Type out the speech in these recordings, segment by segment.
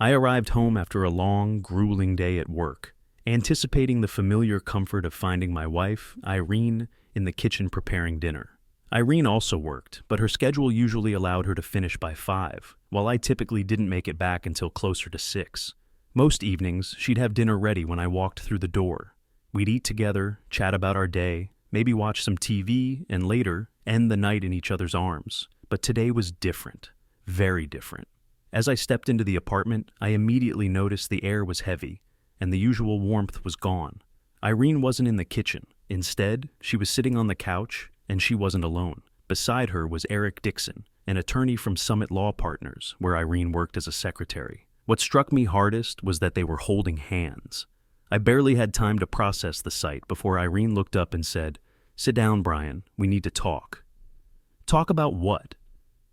I arrived home after a long, grueling day at work, anticipating the familiar comfort of finding my wife, Irene, in the kitchen preparing dinner. Irene also worked, but her schedule usually allowed her to finish by 5, while I typically didn't make it back until closer to 6. Most evenings, she'd have dinner ready when I walked through the door. We'd eat together, chat about our day, maybe watch some TV, and later, end the night in each other's arms. But today was different. Very different. As I stepped into the apartment, I immediately noticed the air was heavy, and the usual warmth was gone. Irene wasn't in the kitchen. Instead, she was sitting on the couch, and she wasn't alone. Beside her was Eric Dixon, an attorney from Summit Law Partners, where Irene worked as a secretary. What struck me hardest was that they were holding hands. I barely had time to process the sight before Irene looked up and said, "Sit down, Brian. We need to talk." "Talk about what?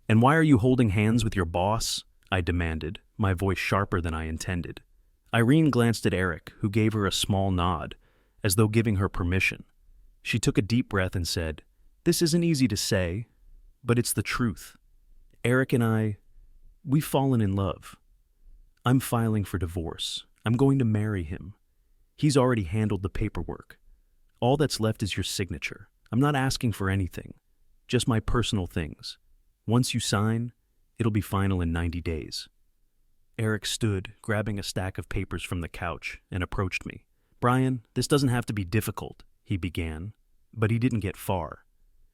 And why are you holding hands with your boss?" I demanded, my voice sharper than I intended. Irene glanced at Eric, who gave her a small nod, as though giving her permission. She took a deep breath and said, "This isn't easy to say, but it's the truth. Eric and we've fallen in love. I'm filing for divorce. I'm going to marry him. He's already handled the paperwork. All that's left is your signature. I'm not asking for anything, just my personal things. Once you sign, it'll be final in 90 days. Eric stood, grabbing a stack of papers from the couch, and approached me. "Brian, this doesn't have to be difficult," he began, but he didn't get far.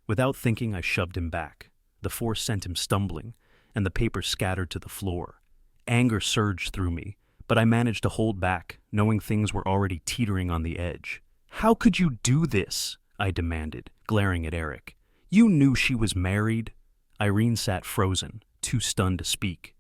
Without thinking, I shoved him back. The force sent him stumbling, and the papers scattered to the floor. Anger surged through me, but I managed to hold back, knowing things were already teetering on the edge. "How could you do this?" I demanded, glaring at Eric. "You knew she was married." Irene sat frozen, too stunned to speak.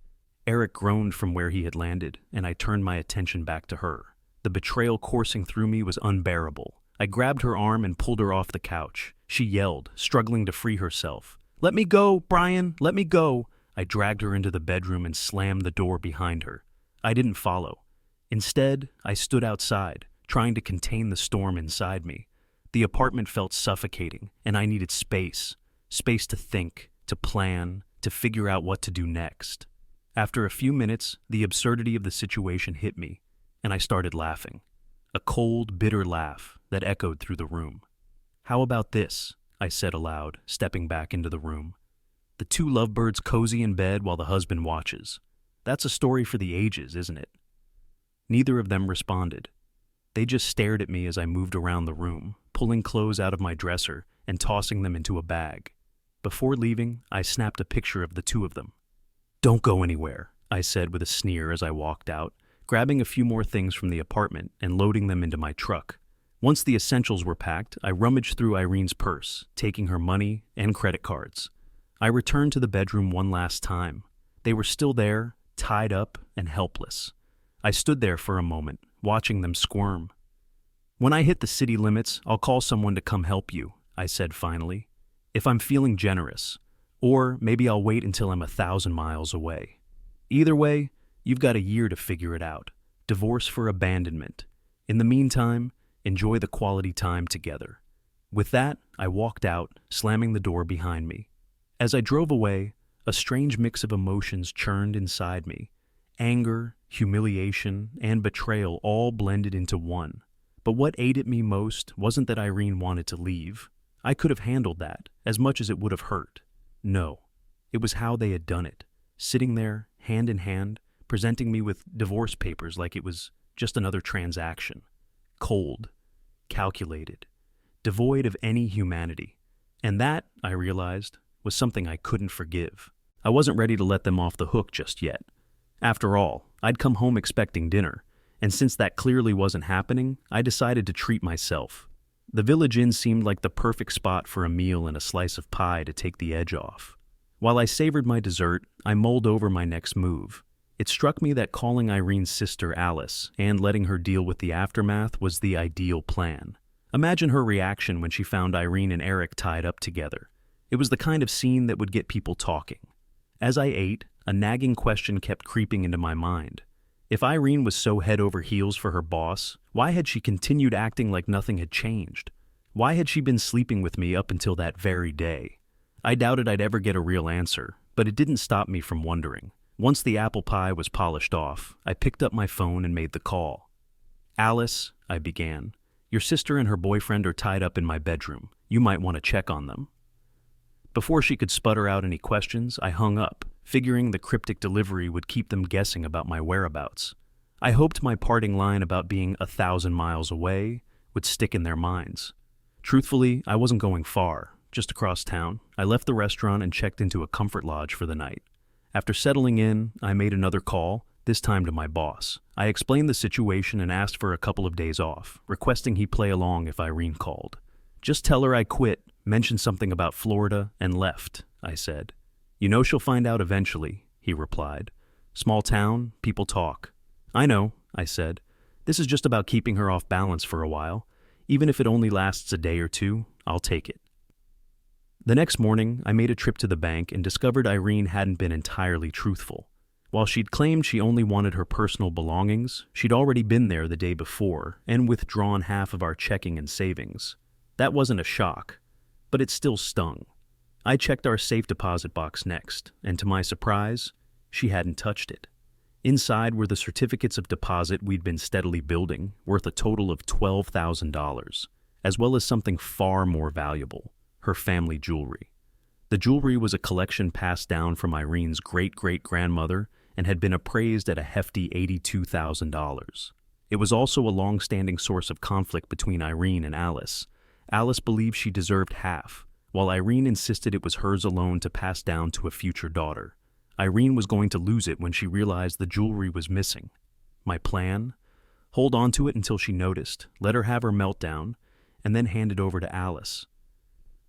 Eric groaned from where he had landed, and I turned my attention back to her. The betrayal coursing through me was unbearable. I grabbed her arm and pulled her off the couch. She yelled, struggling to free herself. "Let me go, Brian, let me go." I dragged her into the bedroom and slammed the door behind her. I didn't follow. Instead, I stood outside, trying to contain the storm inside me. The apartment felt suffocating, and I needed space. Space to think, to plan, to figure out what to do next. After a few minutes, the absurdity of the situation hit me, and I started laughing. A cold, bitter laugh that echoed through the room. "How about this?" I said aloud, stepping back into the room. "The two lovebirds cozy in bed while the husband watches. That's a story for the ages, isn't it?" Neither of them responded. They just stared at me as I moved around the room, pulling clothes out of my dresser and tossing them into a bag. Before leaving, I snapped a picture of the two of them. "Don't go anywhere," I said with a sneer as I walked out, grabbing a few more things from the apartment and loading them into my truck. Once the essentials were packed, I rummaged through Irene's purse, taking her money and credit cards. I returned to the bedroom one last time. They were still there, tied up and helpless. I stood there for a moment, watching them squirm. "When I hit the city limits, I'll call someone to come help you," I said finally. "If I'm feeling generous. Or maybe I'll wait until I'm 1,000 miles away. Either way, you've got a year to figure it out. Divorce for abandonment. In the meantime, enjoy the quality time together." With that, I walked out, slamming the door behind me. As I drove away, a strange mix of emotions churned inside me. Anger, humiliation, and betrayal all blended into one. But what ate at me most wasn't that Irene wanted to leave. I could have handled that, as much as it would have hurt. No, it was how they had done it, sitting there, hand in hand, presenting me with divorce papers like it was just another transaction. Cold, calculated, devoid of any humanity. And that, I realized, was something I couldn't forgive. I wasn't ready to let them off the hook just yet. After all, I'd come home expecting dinner, and since that clearly wasn't happening, I decided to treat myself. The Village Inn seemed like the perfect spot for a meal and a slice of pie to take the edge off. While I savored my dessert, I mulled over my next move. It struck me that calling Irene's sister Alice and letting her deal with the aftermath was the ideal plan. Imagine her reaction when she found Irene and Eric tied up together. It was the kind of scene that would get people talking. As I ate, a nagging question kept creeping into my mind. If Irene was so head over heels for her boss, why had she continued acting like nothing had changed? Why had she been sleeping with me up until that very day? I doubted I'd ever get a real answer, but it didn't stop me from wondering. Once the apple pie was polished off, I picked up my phone and made the call. "Alice," I began, "your sister and her boyfriend are tied up in my bedroom. You might want to check on them." Before she could sputter out any questions, I hung up, figuring the cryptic delivery would keep them guessing about my whereabouts. I hoped my parting line about being 1,000 miles away would stick in their minds. Truthfully, I wasn't going far, just across town. I left the restaurant and checked into a comfort lodge for the night. After settling in, I made another call, this time to my boss. I explained the situation and asked for a couple of days off, requesting he play along if Irene called. "Just tell her I quit, mentioned something about Florida, and left," I said. "You know she'll find out eventually," he replied. "Small town, people talk." "I know," I said. "This is just about keeping her off balance for a while. Even if it only lasts a day or two, I'll take it." The next morning, I made a trip to the bank and discovered Irene hadn't been entirely truthful. While she'd claimed she only wanted her personal belongings, she'd already been there the day before and withdrawn half of our checking and savings. That wasn't a shock, but it still stung. I checked our safe deposit box next, and to my surprise, she hadn't touched it. Inside were the certificates of deposit we'd been steadily building, worth a total of $12,000, as well as something far more valuable, her family jewelry. The jewelry was a collection passed down from Irene's great-great-grandmother and had been appraised at a hefty $82,000. It was also a long-standing source of conflict between Irene and Alice. Alice believed she deserved half, while Irene insisted it was hers alone to pass down to a future daughter. Irene was going to lose it when she realized the jewelry was missing. My plan? Hold on to it until she noticed, let her have her meltdown, and then hand it over to Alice.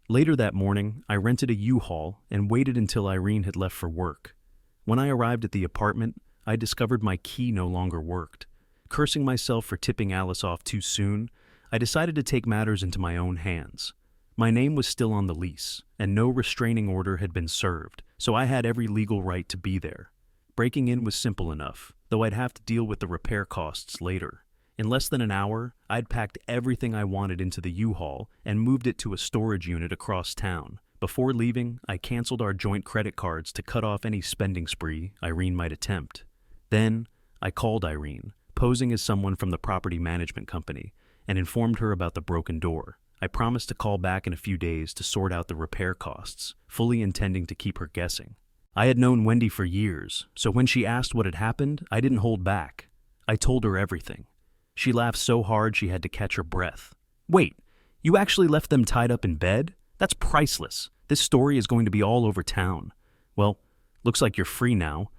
Later that morning, I rented a U-Haul and waited until Irene had left for work. When I arrived at the apartment, I discovered my key no longer worked. Cursing myself for tipping Alice off too soon, I decided to take matters into my own hands. My name was still on the lease, and no restraining order had been served, so I had every legal right to be there. Breaking in was simple enough, though I'd have to deal with the repair costs later. In less than an hour, I'd packed everything I wanted into the U-Haul and moved it to a storage unit across town. Before leaving, I canceled our joint credit cards to cut off any spending spree Irene might attempt. Then, I called Irene, posing as someone from the property management company, and informed her about the broken door. I promised to call back in a few days to sort out the repair costs, fully intending to keep her guessing. I had known Wendy for years, so when she asked what had happened, I didn't hold back. I told her everything. She laughed so hard she had to catch her breath. "Wait, you actually left them tied up in bed? That's priceless. This story is going to be all over town. Well, looks like you're free now.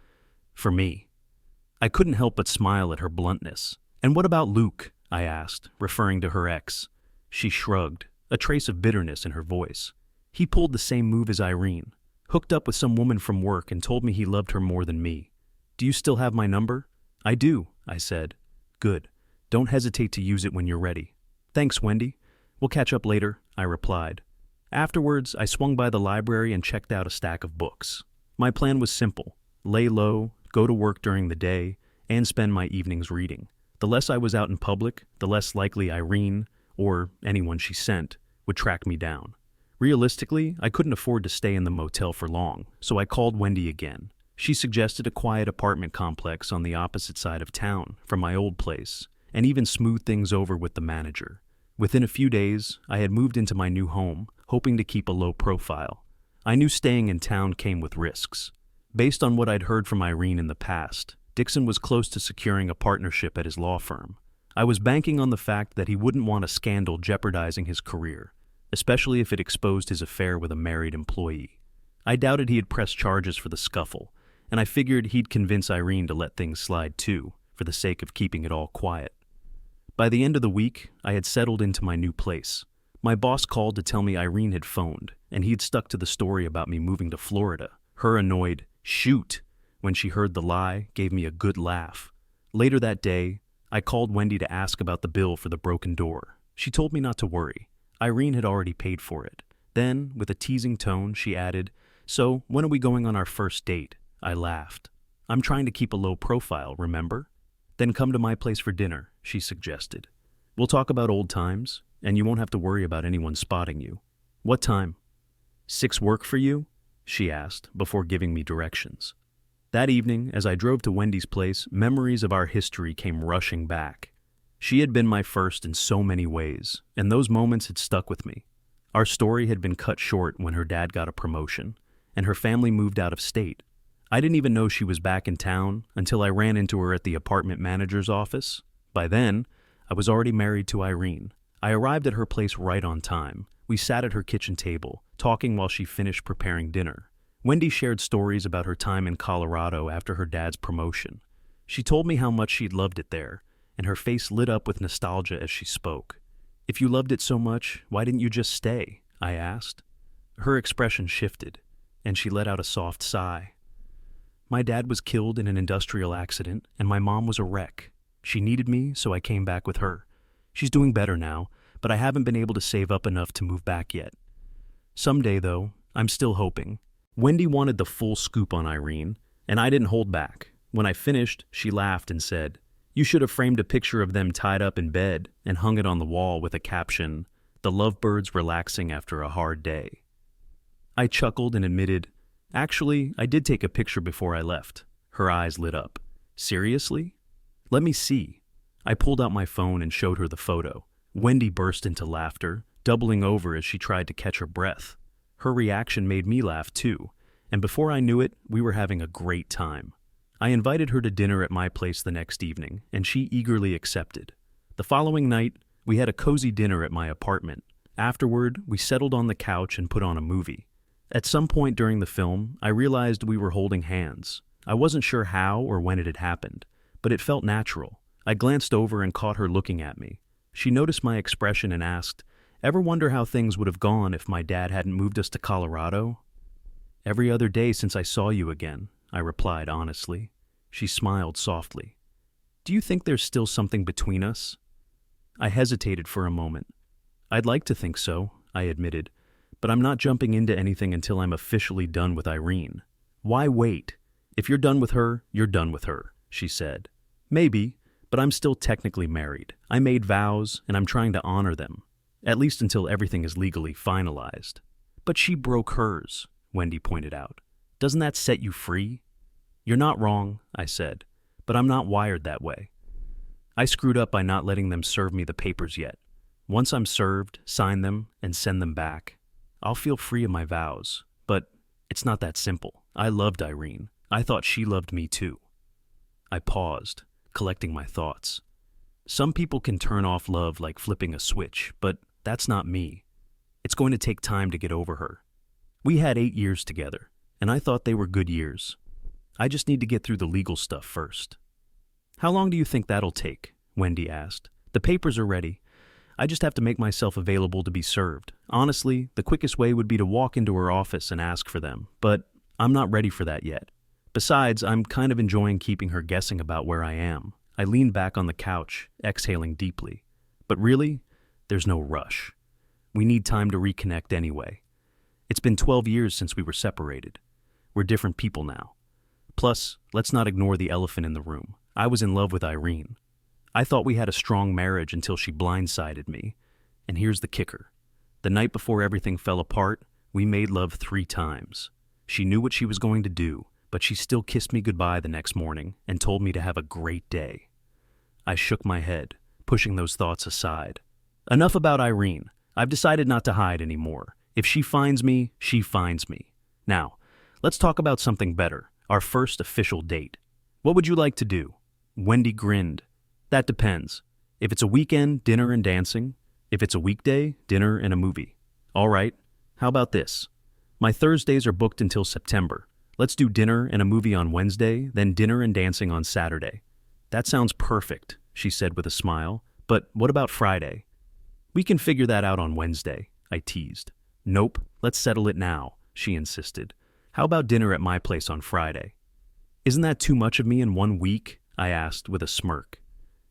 For me." I couldn't help but smile at her bluntness. "And what about Luke?" I asked, referring to her ex. She shrugged, a trace of bitterness in her voice. "He pulled the same move as Irene. Hooked up with some woman from work and told me he loved her more than me. Do you still have my number?" "I do," I said. "Good. Don't hesitate to use it when you're ready." "Thanks, Wendy. We'll catch up later," I replied. Afterwards, I swung by the library and checked out a stack of books. My plan was simple: lay low, go to work during the day, and spend my evenings reading. The less I was out in public, the less likely Irene, or anyone she sent, would track me down. Realistically, I couldn't afford to stay in the motel for long, so I called Wendy again. She suggested a quiet apartment complex on the opposite side of town from my old place, and even smoothed things over with the manager. Within a few days, I had moved into my new home, hoping to keep a low profile. I knew staying in town came with risks. Based on what I'd heard from Irene in the past, Dixon was close to securing a partnership at his law firm. I was banking on the fact that he wouldn't want a scandal jeopardizing his career, especially if it exposed his affair with a married employee. I doubted he'd press charges for the scuffle, and I figured he'd convince Irene to let things slide too, for the sake of keeping it all quiet. By the end of the week, I had settled into my new place. My boss called to tell me Irene had phoned, and he'd stuck to the story about me moving to Florida. Her annoyed "shoot" when she heard the lie gave me a good laugh. Later that day, I called Wendy to ask about the bill for the broken door. She told me not to worry. Irene had already paid for it. Then, with a teasing tone, she added, "So, when are we going on our first date?" I laughed. "I'm trying to keep a low profile, remember?" "Then come to my place for dinner," she suggested. "We'll talk about old times, and you won't have to worry about anyone spotting you." "What time?" "6 work for you?" she asked, before giving me directions. That evening, as I drove to Wendy's place, memories of our history came rushing back. She had been my first in so many ways, and those moments had stuck with me. Our story had been cut short when her dad got a promotion, and her family moved out of state. I didn't even know she was back in town until I ran into her at the apartment manager's office. By then, I was already married to Irene. I arrived at her place right on time. We sat at her kitchen table, talking while she finished preparing dinner. Wendy shared stories about her time in Colorado after her dad's promotion. She told me how much she'd loved it there, and her face lit up with nostalgia as she spoke. "If you loved it so much, why didn't you just stay?" I asked. Her expression shifted, and she let out a soft sigh. "My dad was killed in an industrial accident, and my mom was a wreck. She needed me, so I came back with her. She's doing better now, but I haven't been able to save up enough to move back yet. Someday, though, I'm still hoping." Wendy wanted the full scoop on Irene, and I didn't hold back. When I finished, she laughed and said, "You should have framed a picture of them tied up in bed and hung it on the wall with a caption, 'The lovebirds relaxing after a hard day.'" I chuckled and admitted, "Actually, I did take a picture before I left." Her eyes lit up. "Seriously? Let me see." I pulled out my phone and showed her the photo. Wendy burst into laughter, doubling over as she tried to catch her breath. Her reaction made me laugh too, and before I knew it, we were having a great time. I invited her to dinner at my place the next evening, and she eagerly accepted. The following night, we had a cozy dinner at my apartment. Afterward, we settled on the couch and put on a movie. At some point during the film, I realized we were holding hands. I wasn't sure how or when it had happened, but it felt natural. I glanced over and caught her looking at me. She noticed my expression and asked, "Ever wonder how things would have gone if my dad hadn't moved us to Colorado?" "Every other day since I saw you again," I replied honestly. She smiled softly. "Do you think there's still something between us?" I hesitated for a moment. "I'd like to think so," I admitted, "but I'm not jumping into anything until I'm officially done with Irene." "Why wait? If you're done with her, you're done with her," she said. "Maybe, but I'm still technically married. I made vows, and I'm trying to honor them, at least until everything is legally finalized." "But she broke hers," Wendy pointed out. "Doesn't that set you free?" "You're not wrong," I said, "but I'm not wired that way. I screwed up by not letting them serve me the papers yet. Once I'm served, sign them, and send them back, I'll feel free of my vows. But it's not that simple. I loved Irene. I thought she loved me too." I paused, collecting my thoughts. Some people can turn off love like flipping a switch, but that's not me. It's going to take time to get over her. We had 8 years together, and I thought they were good years. I just need to get through the legal stuff first. "How long do you think that'll take?" Wendy asked. "The papers are ready. I just have to make myself available to be served. Honestly, the quickest way would be to walk into her office and ask for them, but I'm not ready for that yet. Besides, I'm kind of enjoying keeping her guessing about where I am." I leaned back on the couch, exhaling deeply. "But really, there's no rush. We need time to reconnect anyway. It's been 12 years since we were separated. We're different people now. Plus, let's not ignore the elephant in the room. I was in love with Irene. I thought we had a strong marriage until she blindsided me. And here's the kicker. The night before everything fell apart, we made love 3 times. She knew what she was going to do, but she still kissed me goodbye the next morning and told me to have a great day." I shook my head, pushing those thoughts aside. "Enough about Irene. I've decided not to hide anymore. If she finds me, she finds me. Now, let's talk about something better, our first official date. What would you like to do?" Wendy grinned. "That depends. If it's a weekend, dinner and dancing. If it's a weekday, dinner and a movie. All right, how about this? My Thursdays are booked until September. Let's do dinner and a movie on Wednesday, then dinner and dancing on Saturday." "That sounds perfect," she said with a smile. "But what about Friday?" "We can figure that out on Wednesday," I teased. "Nope, let's settle it now," she insisted. "How about dinner at my place on Friday?" "Isn't that too much of me in 1 week?" I asked with a smirk.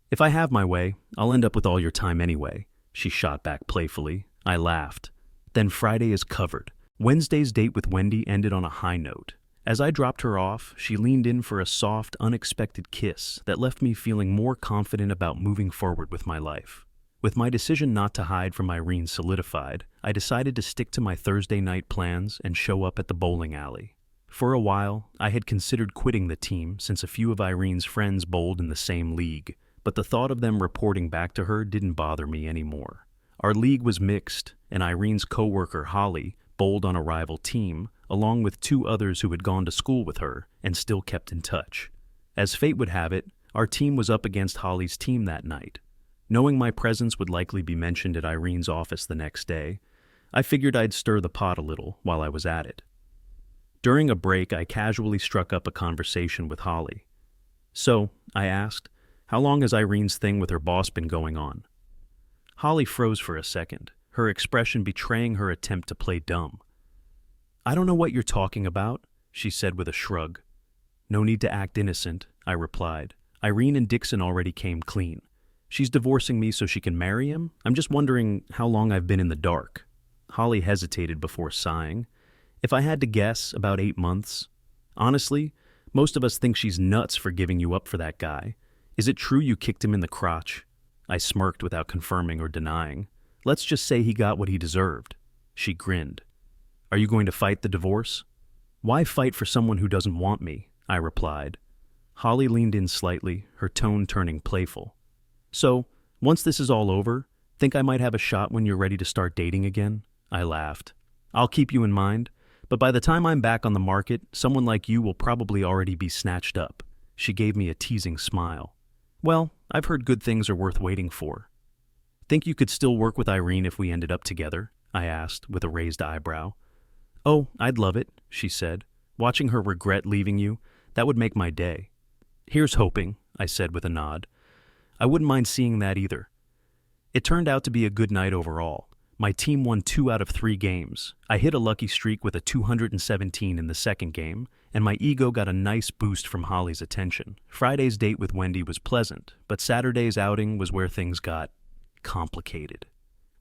"If I have my way, I'll end up with all your time anyway," she shot back playfully. I laughed. "Then Friday is covered." Wednesday's date with Wendy ended on a high note. As I dropped her off, she leaned in for a soft, unexpected kiss that left me feeling more confident about moving forward with my life. With my decision not to hide from Irene solidified, I decided to stick to my Thursday night plans and show up at the bowling alley. For a while, I had considered quitting the team since a few of Irene's friends bowled in the same league, but the thought of them reporting back to her didn't bother me anymore. Our league was mixed, and Irene's coworker Holly bowled on a rival team, along with two others who had gone to school with her and still kept in touch. As fate would have it, our team was up against Holly's team that night. Knowing my presence would likely be mentioned at Irene's office the next day, I figured I'd stir the pot a little while I was at it. During a break, I casually struck up a conversation with Holly. "So," I asked, "how long has Irene's thing with her boss been going on?" Holly froze for a second, her expression betraying her attempt to play dumb. "I don't know what you're talking about," she said with a shrug. "No need to act innocent," I replied. "Irene and Dixon already came clean. She's divorcing me so she can marry him? I'm just wondering how long I've been in the dark." Holly hesitated before sighing. "If I had to guess, about 8 months. Honestly, most of us think she's nuts for giving you up for that guy. Is it true you kicked him in the crotch?" I smirked without confirming or denying. "Let's just say he got what he deserved." She grinned. "Are you going to fight the divorce?" "Why fight for someone who doesn't want me?" I replied. Holly leaned in slightly, her tone turning playful. "So, once this is all over, think I might have a shot when you're ready to start dating again?" I laughed. "I'll keep you in mind, but by the time I'm back on the market, someone like you will probably already be snatched up." She gave me a teasing smile. "Well, I've heard good things are worth waiting for." "Think you could still work with Irene if we ended up together?" I asked, with a raised eyebrow. "Oh, I'd love it," she said. "Watching her regret leaving you, that would make my day." "Here's hoping," I said with a nod. "I wouldn't mind seeing that either." It turned out to be a good night overall. My team won 2 out of 3 games. I hit a lucky streak with a 217 in the second game, and my ego got a nice boost from Holly's attention. Friday's date with Wendy was pleasant, but Saturday's outing was where things got complicated.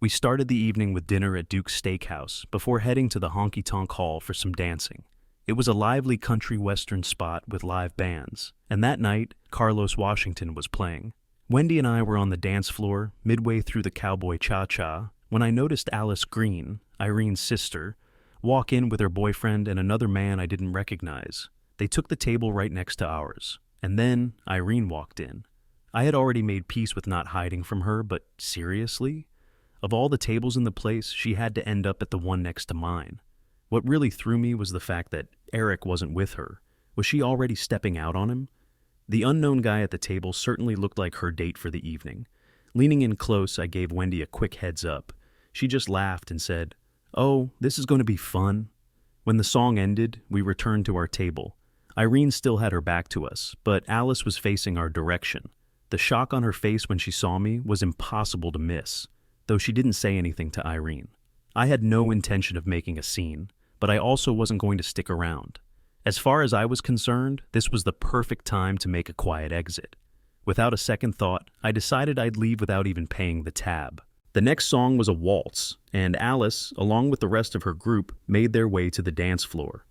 We started the evening with dinner at Duke's Steakhouse before heading to the Honky Tonk Hall for some dancing. It was a lively country western spot with live bands, and that night, Carlos Washington was playing. Wendy and I were on the dance floor, midway through the cowboy cha-cha, when I noticed Alice Green, Irene's sister, walk in with her boyfriend and another man I didn't recognize. They took the table right next to ours, and then Irene walked in. I had already made peace with not hiding from her, but seriously? Of all the tables in the place, she had to end up at the one next to mine. What really threw me was the fact that Eric wasn't with her. Was she already stepping out on him? The unknown guy at the table certainly looked like her date for the evening. Leaning in close, I gave Wendy a quick heads up. She just laughed and said, "Oh, this is going to be fun." When the song ended, we returned to our table. Irene still had her back to us, but Alice was facing our direction. The shock on her face when she saw me was impossible to miss, though she didn't say anything to Irene. I had no intention of making a scene, but I also wasn't going to stick around. As far as I was concerned, this was the perfect time to make a quiet exit. Without a second thought, I decided I'd leave without even paying the tab. The next song was a waltz, and Alice, along with the rest of her group, made their way to the dance floor.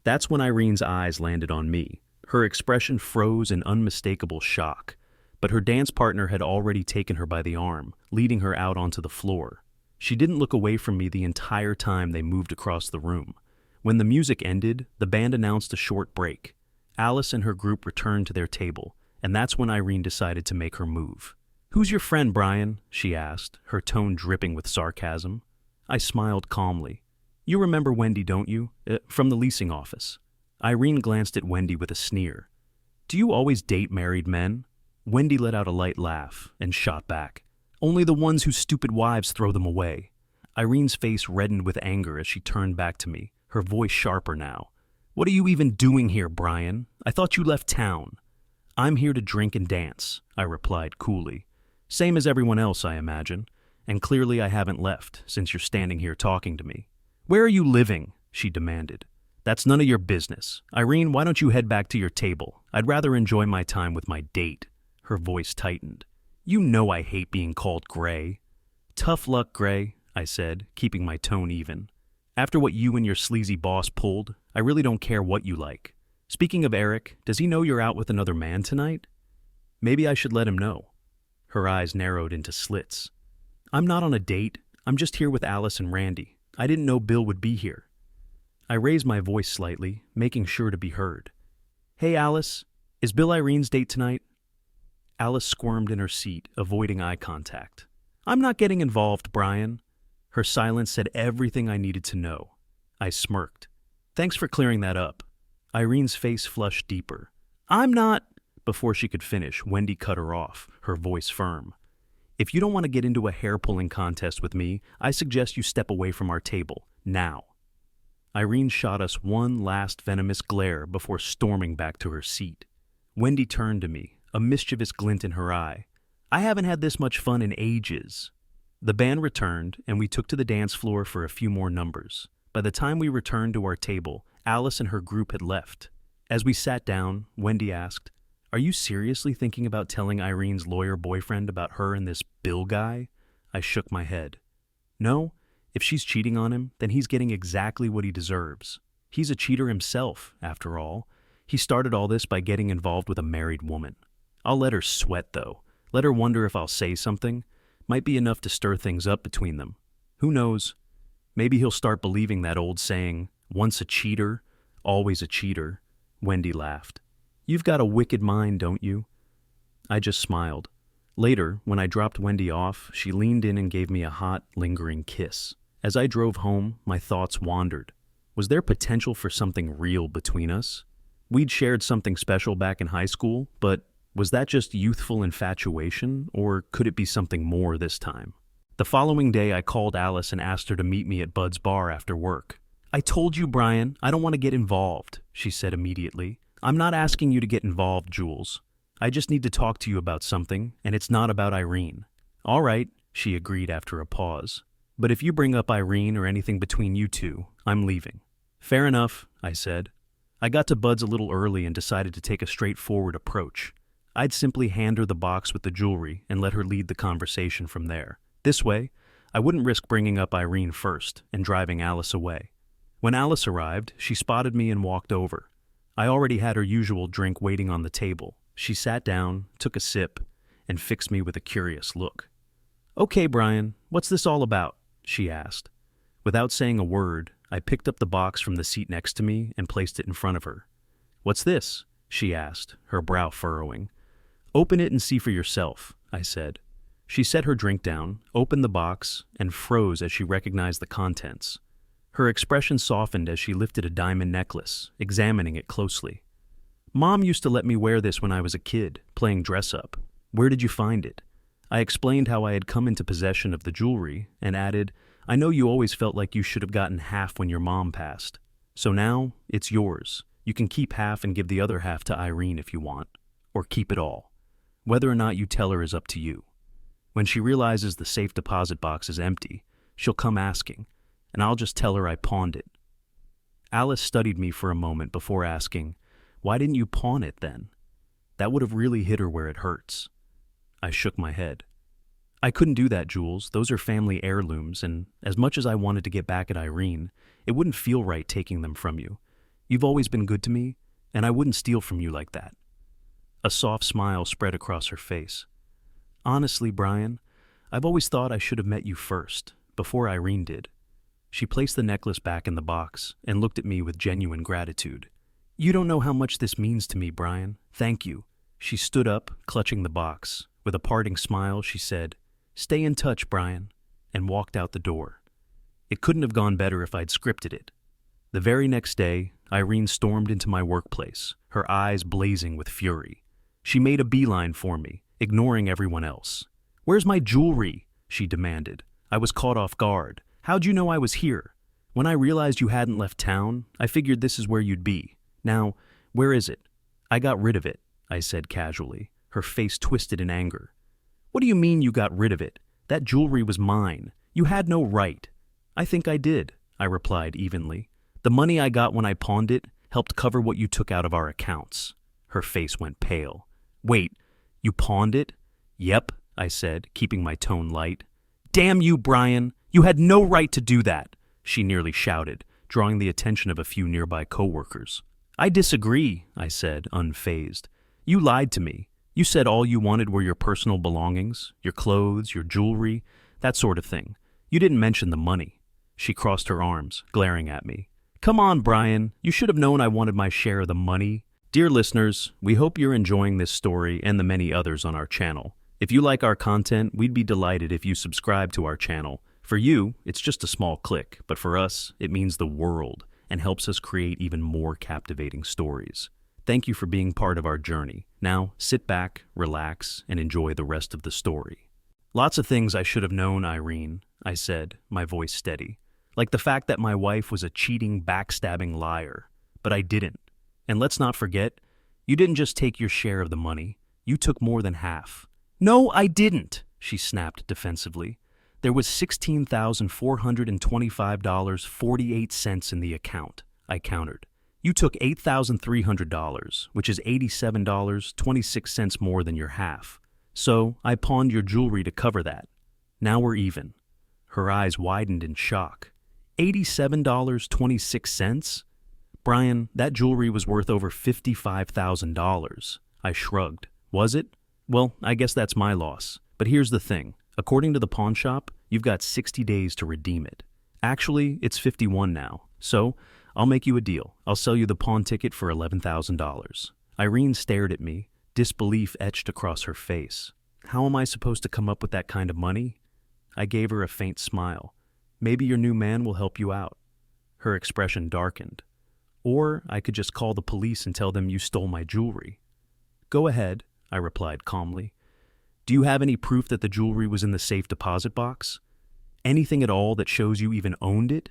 That's when Irene's eyes landed on me. Her expression froze in unmistakable shock, but her dance partner had already taken her by the arm, leading her out onto the floor. She didn't look away from me the entire time they moved across the room. When the music ended, the band announced a short break. Alice and her group returned to their table, and that's when Irene decided to make her move. "Who's your friend, Brian?" she asked, her tone dripping with sarcasm. I smiled calmly. "You remember Wendy, don't you? From the leasing office." Irene glanced at Wendy with a sneer. "Do you always date married men?" Wendy let out a light laugh and shot back. "Only the ones whose stupid wives throw them away." Irene's face reddened with anger as she turned back to me, her voice sharper now. "What are you even doing here, Brian? I thought you left town." "I'm here to drink and dance," I replied coolly. "Same as everyone else, I imagine. And clearly I haven't left, since you're standing here talking to me." "Where are you living?" she demanded. "That's none of your business. Irene, why don't you head back to your table? I'd rather enjoy my time with my date." Her voice tightened. "You know I hate being called Gray." "Tough luck, Gray," I said, keeping my tone even. "After what you and your sleazy boss pulled, I really don't care what you like. Speaking of Eric, does he know you're out with another man tonight?" "Maybe I should let him know." Her eyes narrowed into slits. "I'm not on a date. I'm just here with Alice and Randy. I didn't know Bill would be here." I raised my voice slightly, making sure to be heard. "Hey, Alice, is Bill Irene's date tonight?" Alice squirmed in her seat, avoiding eye contact. "I'm not getting involved, Brian." Her silence said everything I needed to know. I smirked. "Thanks for clearing that up." Irene's face flushed deeper. "I'm not—" Before she could finish, Wendy cut her off, her voice firm. "If you don't want to get into a hair-pulling contest with me, I suggest you step away from our table, now." Irene shot us one last venomous glare before storming back to her seat. Wendy turned to me, a mischievous glint in her eye. "I haven't had this much fun in ages." The band returned, and we took to the dance floor for a few more numbers. By the time we returned to our table, Alice and her group had left. As we sat down, Wendy asked, "Are you seriously thinking about telling Irene's lawyer boyfriend about her and this Bill guy?" I shook my head. "No, if she's cheating on him, then he's getting exactly what he deserves. He's a cheater himself, after all. He started all this by getting involved with a married woman. I'll let her sweat, though. Let her wonder if I'll say something. Might be enough to stir things up between them. Who knows? Maybe he'll start believing that old saying, 'Once a cheater, always a cheater.'" Wendy laughed. "You've got a wicked mind, don't you?" I just smiled. Later, when I dropped Wendy off, she leaned in and gave me a hot, lingering kiss. As I drove home, my thoughts wandered. Was there potential for something real between us? We'd shared something special back in high school, but was that just youthful infatuation, or could it be something more this time? The following day, I called Alice and asked her to meet me at Bud's bar after work. "I told you, Brian, I don't want to get involved," she said immediately. "I'm not asking you to get involved, Jules. I just need to talk to you about something, and it's not about Irene." "All right," she agreed after a pause. "But if you bring up Irene or anything between you two, I'm leaving." "Fair enough," I said. I got to Bud's a little early and decided to take a straightforward approach. I'd simply hand her the box with the jewelry and let her lead the conversation from there. This way, I wouldn't risk bringing up Irene first and driving Alice away. When Alice arrived, she spotted me and walked over. I already had her usual drink waiting on the table. She sat down, took a sip, and fixed me with a curious look. "Okay, Brian, what's this all about?" she asked. Without saying a word, I picked up the box from the seat next to me and placed it in front of her. "What's this?" she asked, her brow furrowing. "Open it and see for yourself," I said. She set her drink down, opened the box, and froze as she recognized the contents. Her expression softened as she lifted a diamond necklace, examining it closely. "Mom used to let me wear this when I was a kid, playing dress-up. Where did you find it?" I explained how I had come into possession of the jewelry and added, "I know you always felt like you should have gotten half when your mom passed. So now, it's yours. You can keep half and give the other half to Irene if you want. Or keep it all. Whether or not you tell her is up to you. When she realizes the safe deposit box is empty, she'll come asking, and I'll just tell her I pawned it." Alice studied me for a moment before asking, "Why didn't you pawn it then?" That would have really hit her where it hurts. I shook my head. "I couldn't do that, Jules. Those are family heirlooms, and as much as I wanted to get back at Irene, it wouldn't feel right taking them from you. You've always been good to me, and I wouldn't steal from you like that." A soft smile spread across her face. "Honestly, Brian, I've always thought I should have met you first, before Irene did." She placed the necklace back in the box and looked at me with genuine gratitude. "You don't know how much this means to me, Brian. Thank you." She stood up, clutching the box. With a parting smile, she said, "Stay in touch, Brian," and walked out the door. It couldn't have gone better if I'd scripted it. The very next day, Irene stormed into my workplace, her eyes blazing with fury. She made a beeline for me, ignoring everyone else. "Where's my jewelry?" she demanded. I was caught off guard. "How'd you know I was here?" "When I realized you hadn't left town, I figured this is where you'd be. Now, where is it?" "I got rid of it," I said casually, her face twisted in anger. "What do you mean you got rid of it? That jewelry was mine. You had no right." "I think I did," I replied evenly. "The money I got when I pawned it helped cover what you took out of our accounts." Her face went pale. "Wait, you pawned it?" "Yep," I said, keeping my tone light. "Damn you, Brian! You had no right to do that!" she nearly shouted, drawing the attention of a few nearby coworkers. "I disagree," I said, unfazed. "You lied to me. You said all you wanted were your personal belongings, your clothes, your jewelry, that sort of thing. You didn't mention the money." She crossed her arms, glaring at me. Come on, Brian. You should have known I wanted my share of the money. Dear listeners, we hope you're enjoying this story and the many others on our channel. If you like our content, we'd be delighted if you subscribe to our channel. For you, it's just a small click, but for us, it means the world and helps us create even more captivating stories. Thank you for being part of our journey. Now, sit back, relax, and enjoy the rest of the story. Lots of things I should have known, Irene, I said, my voice steady. Like the fact that my wife was a cheating, backstabbing liar. But I didn't. And let's not forget, you didn't just take your share of the money. You took more than half. No, I didn't, she snapped defensively. There was $16,425.48 in the account, I countered. You took $8,300, which is $87.26 more than your half. So I pawned your jewelry to cover that. Now we're even. Her eyes widened in shock. $87.26? Brian, that jewelry was worth over $55,000. I shrugged. Was it? Well, I guess that's my loss. But here's the thing. According to the pawn shop, you've got 60 days to redeem it. Actually, it's 51 now. So I'll make you a deal. I'll sell you the pawn ticket for $11,000. Irene stared at me, disbelief etched across her face. How am I supposed to come up with that kind of money? I gave her a faint smile. Maybe your new man will help you out. Her expression darkened. Or I could just call the police and tell them you stole my jewelry. Go ahead, I replied calmly. Do you have any proof that the jewelry was in the safe deposit box? Anything at all that shows you even owned it?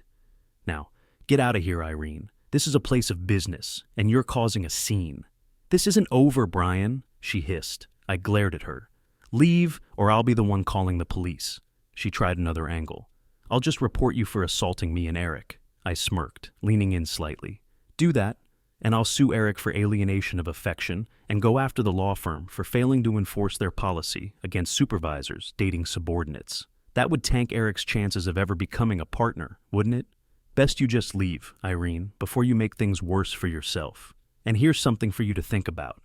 Now, get out of here, Irene. This is a place of business, and you're causing a scene. This isn't over, Brian, she hissed. I glared at her. Leave, or I'll be the one calling the police. She tried another angle. I'll just report you for assaulting me and Eric. I smirked, leaning in slightly. Do that, and I'll sue Eric for alienation of affection and go after the law firm for failing to enforce their policy against supervisors dating subordinates. That would tank Eric's chances of ever becoming a partner, wouldn't it? Best you just leave, Irene, before you make things worse for yourself. And here's something for you to think about.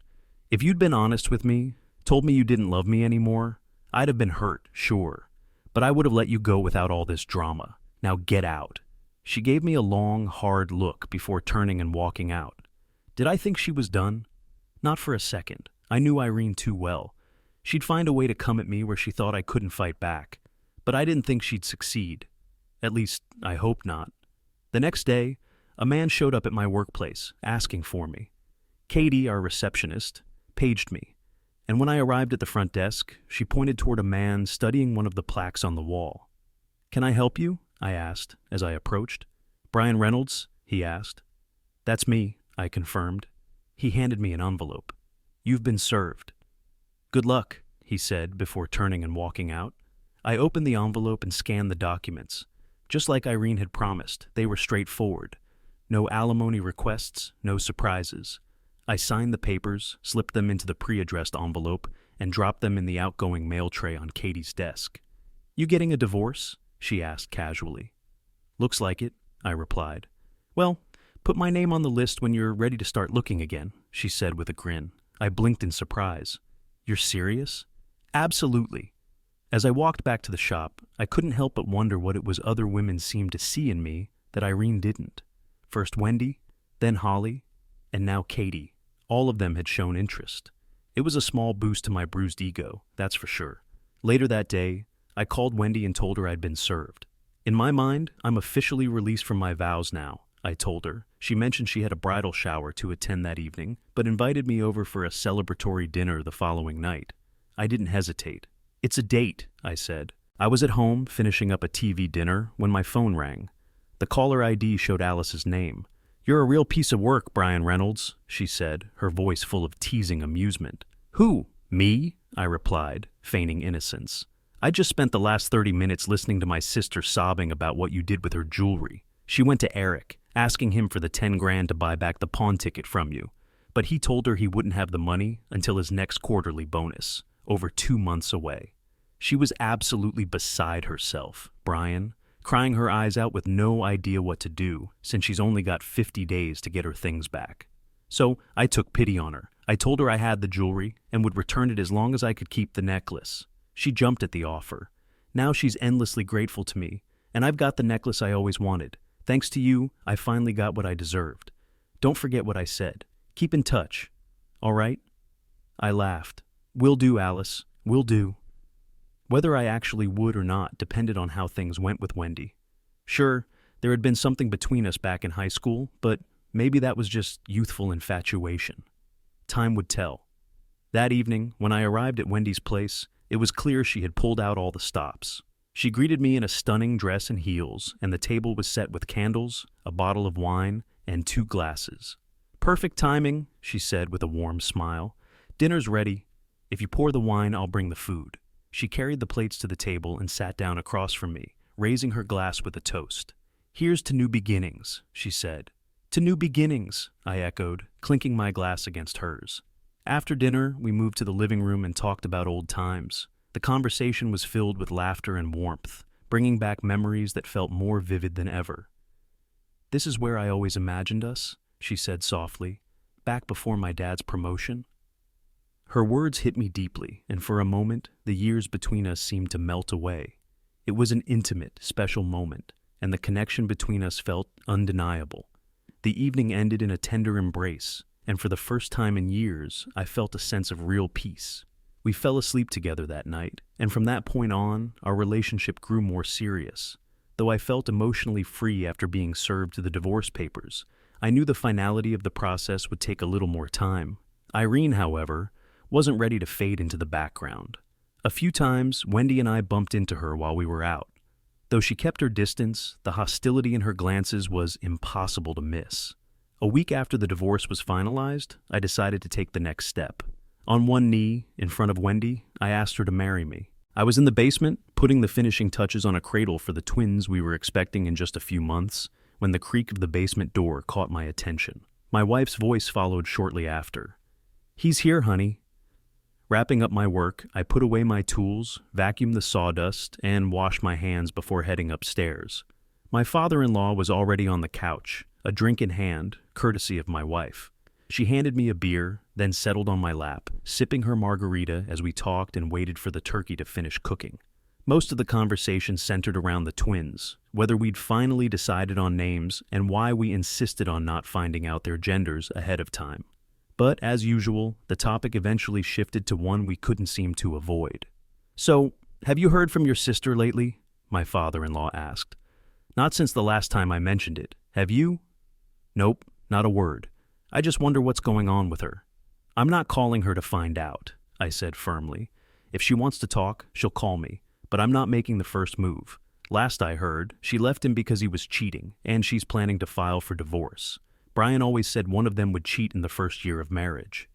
If you'd been honest with me, told me you didn't love me anymore, I'd have been hurt, sure. But I would have let you go without all this drama. Now get out. She gave me a long, hard look before turning and walking out. Did I think she was done? Not for a second. I knew Irene too well. She'd find a way to come at me where she thought I couldn't fight back. But I didn't think she'd succeed. At least, I hoped not. The next day, a man showed up at my workplace, asking for me. Katie, our receptionist, paged me. And when I arrived at the front desk, she pointed toward a man studying one of the plaques on the wall. Can I help you? I asked as I approached. Brian Reynolds? He asked. That's me, I confirmed. He handed me an envelope. You've been served. Good luck, he said before turning and walking out. I opened the envelope and scanned the documents. Just like Irene had promised, they were straightforward. No alimony requests, no surprises. I signed the papers, slipped them into the pre-addressed envelope, and dropped them in the outgoing mail tray on Katie's desk. You getting a divorce? She asked casually. Looks like it, I replied. Well, put my name on the list when you're ready to start looking again, she said with a grin. I blinked in surprise. You're serious? Absolutely. As I walked back to the shop, I couldn't help but wonder what it was other women seemed to see in me that Irene didn't. First Wendy, then Holly, and now Katie. All of them had shown interest. It was a small boost to my bruised ego, that's for sure. Later that day, I called Wendy and told her I'd been served. In my mind, I'm officially released from my vows now, I told her. She mentioned she had a bridal shower to attend that evening, but invited me over for a celebratory dinner the following night. I didn't hesitate. It's a date, I said. I was at home, finishing up a TV dinner, when my phone rang. The caller ID showed Alice's name. You're a real piece of work, Brian Reynolds, she said, her voice full of teasing amusement. Who? Me? I replied, feigning innocence. I just spent the last 30 minutes listening to my sister sobbing about what you did with her jewelry. She went to Eric, asking him for the 10 grand to buy back the pawn ticket from you. But he told her he wouldn't have the money until his next quarterly bonus, over 2 months away. She was absolutely beside herself, Brian, crying her eyes out with no idea what to do, since she's only got 50 days to get her things back. So I took pity on her. I told her I had the jewelry and would return it as long as I could keep the necklace. She jumped at the offer. Now she's endlessly grateful to me, and I've got the necklace I always wanted. Thanks to you, I finally got what I deserved. Don't forget what I said. Keep in touch. All right? I laughed. Will do, Alice. Will do. Whether I actually would or not depended on how things went with Wendy. Sure, there had been something between us back in high school, but maybe that was just youthful infatuation. Time would tell. That evening, when I arrived at Wendy's place, it was clear she had pulled out all the stops. She greeted me in a stunning dress and heels, and the table was set with candles, a bottle of wine, and 2 glasses. Perfect timing, she said with a warm smile. Dinner's ready. If you pour the wine, I'll bring the food. She carried the plates to the table and sat down across from me, raising her glass with a toast. Here's to new beginnings, she said. To new beginnings, I echoed, clinking my glass against hers. After dinner, we moved to the living room and talked about old times. The conversation was filled with laughter and warmth, bringing back memories that felt more vivid than ever. This is where I always imagined us, she said softly, back before my dad's promotion. Her words hit me deeply, and for a moment, the years between us seemed to melt away. It was an intimate, special moment, and the connection between us felt undeniable. The evening ended in a tender embrace, and for the first time in years, I felt a sense of real peace. We fell asleep together that night, and from that point on, our relationship grew more serious. Though I felt emotionally free after being served the divorce papers, I knew the finality of the process would take a little more time. Irene, however, wasn't ready to fade into the background. A few times, Wendy and I bumped into her while we were out. Though she kept her distance, the hostility in her glances was impossible to miss. A week after the divorce was finalized, I decided to take the next step. On one knee, in front of Wendy, I asked her to marry me. I was in the basement, putting the finishing touches on a cradle for the twins we were expecting in just a few months, when the creak of the basement door caught my attention. My wife's voice followed shortly after. "He's here, honey." Wrapping up my work, I put away my tools, vacuumed the sawdust, and washed my hands before heading upstairs. My father-in-law was already on the couch, a drink in hand, courtesy of my wife. She handed me a beer, then settled on my lap, sipping her margarita as we talked and waited for the turkey to finish cooking. Most of the conversation centered around the twins, whether we'd finally decided on names and why we insisted on not finding out their genders ahead of time. But, as usual, the topic eventually shifted to one we couldn't seem to avoid. "So, have you heard from your sister lately?" my father-in-law asked. "Not since the last time I mentioned it. Have you?" "Nope, not a word. I just wonder what's going on with her." "I'm not calling her to find out," I said firmly. "If she wants to talk, she'll call me, but I'm not making the first move. Last I heard, she left him because he was cheating, and she's planning to file for divorce. Brian always said one of them would cheat in the first year of marriage."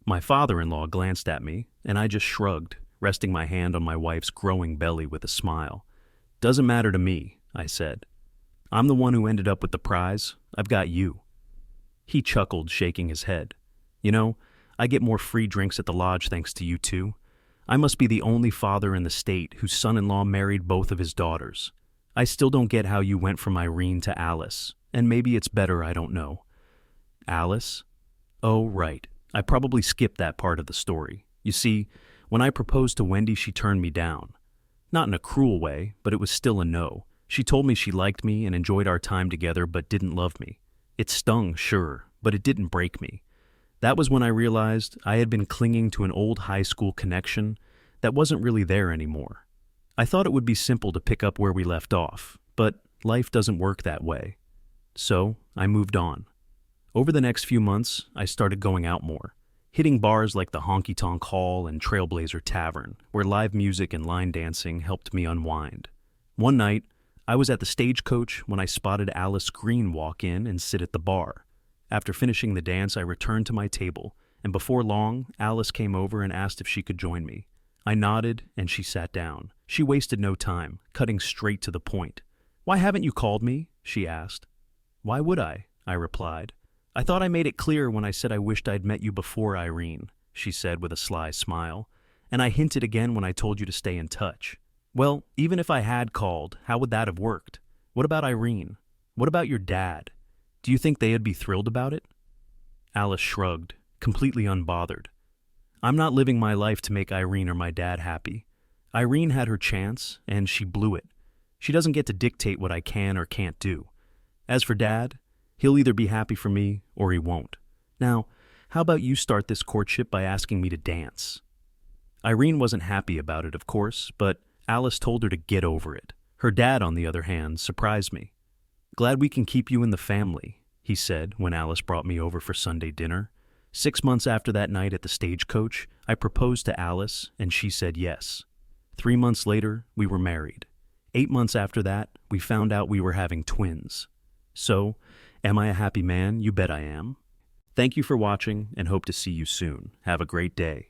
My father-in-law glanced at me, and I just shrugged, resting my hand on my wife's growing belly with a smile. "Doesn't matter to me," I said. "I'm the one who ended up with the prize. I've got you." He chuckled, shaking his head. "You know, I get more free drinks at the lodge thanks to you two. I must be the only father in the state whose son-in-law married both of his daughters. I still don't get how you went from Irene to Alice, and maybe it's better, I don't know." "Alice? Oh, right. I probably skipped that part of the story. You see, when I proposed to Wendy, she turned me down. Not in a cruel way, but it was still a no. She told me she liked me and enjoyed our time together but didn't love me. It stung, sure, but it didn't break me. That was when I realized I had been clinging to an old high school connection that wasn't really there anymore. I thought it would be simple to pick up where we left off, but life doesn't work that way. So, I moved on. Over the next few months, I started going out more, hitting bars like the Honky Tonk Hall and Trailblazer Tavern, where live music and line dancing helped me unwind. One night, I was at the Stagecoach when I spotted Alice Green walk in and sit at the bar. After finishing the dance, I returned to my table, and before long, Alice came over and asked if she could join me. I nodded, and she sat down. She wasted no time, cutting straight to the point. "Why haven't you called me?" she asked. "Why would I?" I replied. "I thought I made it clear when I said I wished I'd met you before, Irene," she said with a sly smile. "And I hinted again when I told you to stay in touch." "Well, even if I had called, how would that have worked? What about Irene? What about your dad? Do you think they'd be thrilled about it?" Alice shrugged, completely unbothered. "I'm not living my life to make Irene or my dad happy. Irene had her chance, and she blew it. She doesn't get to dictate what I can or can't do. As for Dad, he'll either be happy for me or he won't. Now, how about you start this courtship by asking me to dance? Irene wasn't happy about it, of course, but Alice told her to get over it. Her dad, on the other hand, surprised me. "Glad we can keep you in the family," he said when Alice brought me over for Sunday dinner. 6 months after that night at the Stagecoach, I proposed to Alice, and she said yes. 3 months later, we were married. 8 months after that, we found out we were having twins. So, am I a happy man? You bet I am. Thank you for watching, and hope to see you soon. Have a great day.